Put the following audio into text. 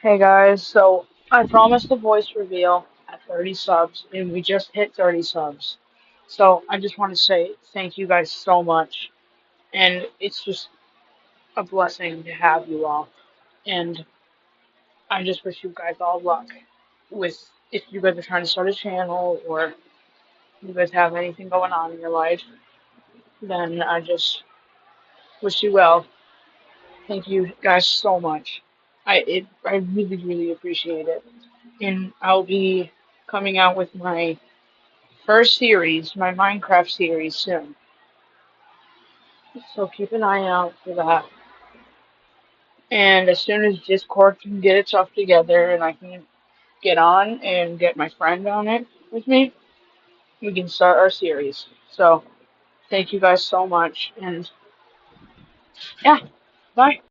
Hey guys, so I promised a voice reveal at 30 subs, and we just hit 30 subs. So I just want to say thank you guys so much, and it's just a blessing to have you all. And I just wish you guys all luck with if you guys are trying to start a channel or you guys have anything going on in your life, then I just wish you well. Thank you guys so much. I really really appreciate it, and I'll be coming out with my first series, my Minecraft series soon. So keep an eye out for that. And as soon as Discord can get itself together and I can get on and get my friend on it with me, we can start our series. So thank you guys so much and yeah, bye.